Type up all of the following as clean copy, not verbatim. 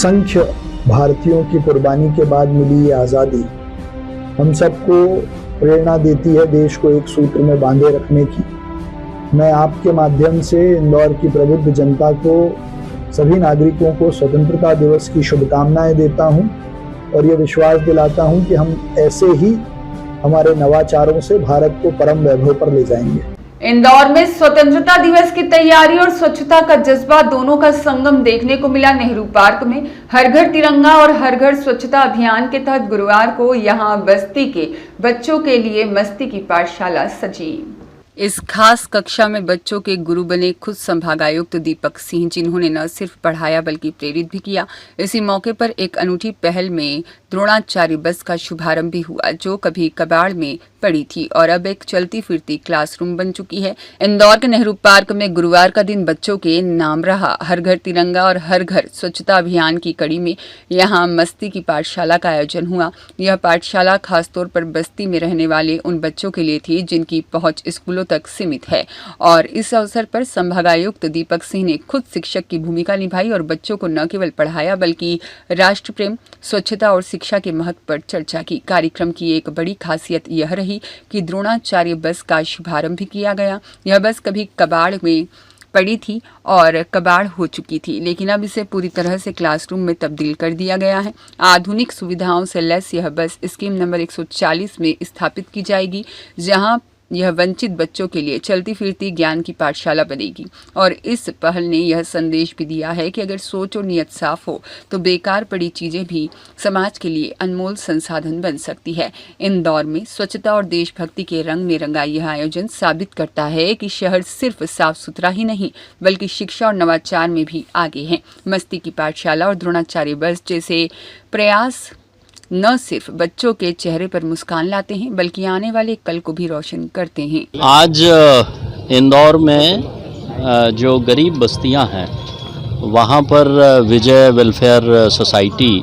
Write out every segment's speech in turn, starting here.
असंख्य भारतीयों की कुर्बानी के बाद मिली ये आज़ादी हम सबको प्रेरणा देती है देश को एक सूत्र में बांधे रखने की। मैं आपके माध्यम से इंदौर की प्रबुद्ध जनता को, सभी नागरिकों को स्वतंत्रता दिवस की शुभकामनाएं देता हूं और ये विश्वास दिलाता हूं कि हम ऐसे ही हमारे नवाचारों से भारत को परम वैभव पर ले जाएंगे। इंदौर में स्वतंत्रता दिवस की तैयारी और स्वच्छता का जज्बा दोनों का संगम देखने को मिला। नेहरू पार्क में हर घर तिरंगा और हर घर स्वच्छता अभियान के तहत गुरुवार को यहां बस्ती के बच्चों के लिए मस्ती की पाठशाला सजी। इस खास कक्षा में बच्चों के गुरु बने खुद संभागायुक्त दीपक सिंह, जिन्होंने न सिर्फ पढ़ाया बल्कि प्रेरित भी किया। इसी मौके पर एक अनूठी पहल में द्रोणाचार्य बस का शुभारंभ भी हुआ, जो कभी कबाड़ में पड़ी थी और अब एक चलती फिरती क्लासरूम बन चुकी है। इंदौर के नेहरू पार्क में गुरुवार का दिन बच्चों के नाम रहा। हर घर तिरंगा और हर घर स्वच्छता अभियान की कड़ी में यहाँ मस्ती की पाठशाला का आयोजन हुआ। यह पाठशाला खासतौर पर बस्ती में रहने वाले उन बच्चों के लिए थी जिनकी पहुंच स्कूलों तक सीमित है और इस अवसर पर संभागायुक्त दीपक सिंह ने खुद शिक्षक की भूमिका निभाई और बच्चों को न केवल पढ़ाया बल्कि राष्ट्र प्रेम, स्वच्छता और शिक्षा के महत्व पर चर्चा की। कार्यक्रम की एक बड़ी खासियत यह रही कि द्रोणाचार्य बस का शुभारंभ भी किया गया। यह बस कभी कबाड़ में पड़ी थी और कबाड़ हो चुकी थी, लेकिन अब इसे पूरी तरह से क्लासरूम में तब्दील कर दिया गया है। आधुनिक सुविधाओं से लैस यह बस स्कीम नंबर 140 में स्थापित की जाएगी, जहां यह वंचित बच्चों के लिए चलती फिरती ज्ञान की पाठशाला बनेगी। और इस पहल ने यह संदेश भी दिया है कि अगर सोच और नियत साफ हो तो बेकार पड़ी चीजें भी समाज के लिए अनमोल संसाधन बन सकती है। इंदौर में स्वच्छता और देशभक्ति के रंग में रंगा यह आयोजन साबित करता है कि शहर सिर्फ साफ सुथरा ही नहीं बल्कि शिक्षा और नवाचार में भी आगे है। मस्ती की पाठशाला और द्रोणाचार्य बस जैसे प्रयास न सिर्फ बच्चों के चेहरे पर मुस्कान लाते हैं बल्कि आने वाले कल को भी रोशन करते हैं। आज इंदौर में जो गरीब बस्तियां हैं वहां पर विजय वेलफेयर सोसाइटी,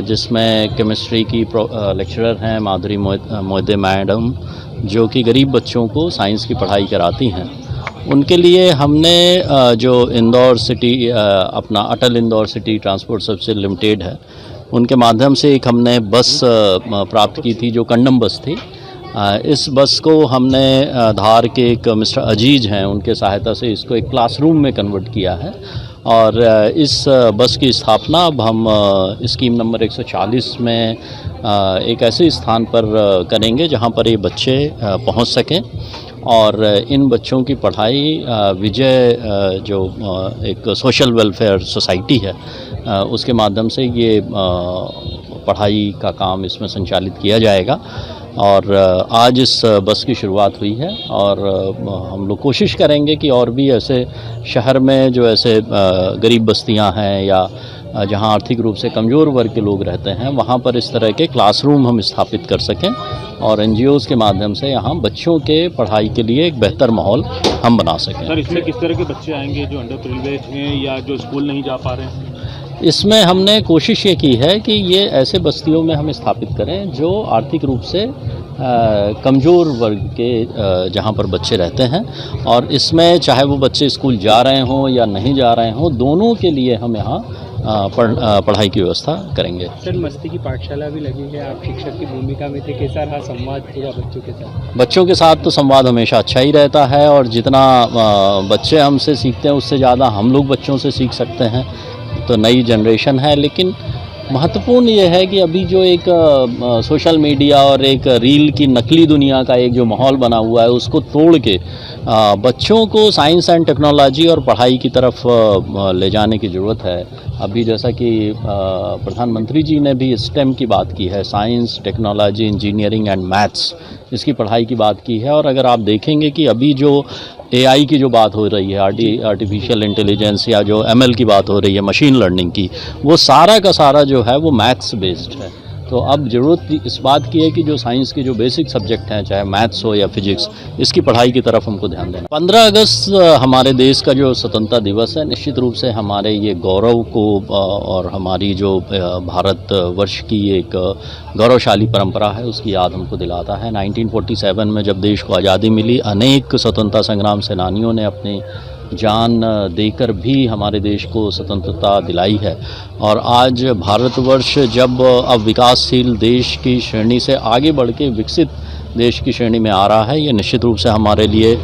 जिसमें केमिस्ट्री की लेक्चरर हैं माधुरी मोहिते मैडम, जो कि गरीब बच्चों को साइंस की पढ़ाई कराती हैं, उनके लिए हमने जो इंदौर सिटी अपना Atal Indore city transport services limited है, उनके माध्यम से एक हमने बस प्राप्त की थी जो कंडम बस थी। इस बस को हमने धार के एक मिस्टर अजीज हैं, उनके सहायता से इसको एक क्लासरूम में कन्वर्ट किया है और इस बस की स्थापना अब हम स्कीम नंबर 140 में एक ऐसे स्थान पर करेंगे जहां पर ये बच्चे पहुंच सकें और इन बच्चों की पढ़ाई विजय जो एक सोशल वेलफेयर सोसाइटी है उसके माध्यम से ये पढ़ाई का काम इसमें संचालित किया जाएगा। और आज इस बस की शुरुआत हुई है और हम लोग कोशिश करेंगे कि और भी ऐसे शहर में जो ऐसे गरीब बस्तियां हैं या जहां आर्थिक रूप से कमज़ोर वर्ग के लोग रहते हैं वहां पर इस तरह के क्लासरूम हम स्थापित कर सकें और NGOs के माध्यम से यहाँ बच्चों के पढ़ाई के लिए एक बेहतर माहौल हम बना सकें। सर, इसमें किस तरह के बच्चे आएंगे जो अंडर प्रिविलेज हैं या जो स्कूल नहीं जा पा रहे हैं? इसमें हमने कोशिश ये की है कि ये ऐसे बस्तियों में हम स्थापित करें जो आर्थिक रूप से कमज़ोर वर्ग के जहाँ पर बच्चे रहते हैं और इसमें चाहे वो बच्चे स्कूल जा रहे हों या नहीं जा रहे हों, दोनों के लिए हम यहाँ पढ़ाई की व्यवस्था करेंगे। सर, मस्ती की पाठशाला भी लगी है, आप शिक्षक की भूमिका में थे, कैसा रहा संवाद पूरा बच्चों के साथ? बच्चों के साथ तो संवाद हमेशा अच्छा ही रहता है और जितना बच्चे हमसे सीखते हैं उससे ज़्यादा हम लोग बच्चों से सीख सकते हैं। तो नई जनरेशन है, लेकिन महत्वपूर्ण ये है कि अभी जो एक सोशल मीडिया और एक रील की नकली दुनिया का एक जो माहौल बना हुआ है उसको तोड़ के बच्चों को साइंस एंड टेक्नोलॉजी और पढ़ाई की तरफ ले जाने की ज़रूरत है। अभी जैसा कि प्रधानमंत्री जी ने भी स्टेम की बात की है, science, technology, engineering and maths, इसकी पढ़ाई की बात की है। और अगर आप देखेंगे कि अभी जो AI की जो बात हो रही है, आर्टिफिशियल इंटेलिजेंस या जो ML की बात हो रही है, मशीन लर्निंग की, वो सारा का सारा जो है वो मैथ्स बेस्ड है। तो अब ज़रूरत इस बात की है कि जो साइंस के जो बेसिक सब्जेक्ट हैं, चाहे मैथ्स हो या फिजिक्स, इसकी पढ़ाई की तरफ हमको ध्यान देना। 15 अगस्त हमारे देश का जो स्वतंत्रता दिवस है, निश्चित रूप से हमारे ये गौरव को और हमारी जो भारत वर्ष की एक गौरवशाली परंपरा है उसकी याद हमको दिलाता है। 1947 में जब देश को आज़ादी मिली, अनेक स्वतंत्रता संग्राम सेनानियों ने अपनी जान देकर भी हमारे देश को स्वतंत्रता दिलाई है। और आज भारतवर्ष जब अब विकासशील देश की श्रेणी से आगे बढ़ के विकसित देश की श्रेणी में आ रहा है, ये निश्चित रूप से हमारे लिए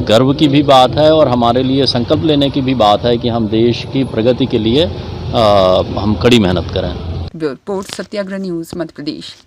गर्व की भी बात है और हमारे लिए संकल्प लेने की भी बात है कि हम देश की प्रगति के लिए हम कड़ी मेहनत करें। ब्यूरो रिपोर्ट, सत्याग्रह न्यूज़, मध्य प्रदेश।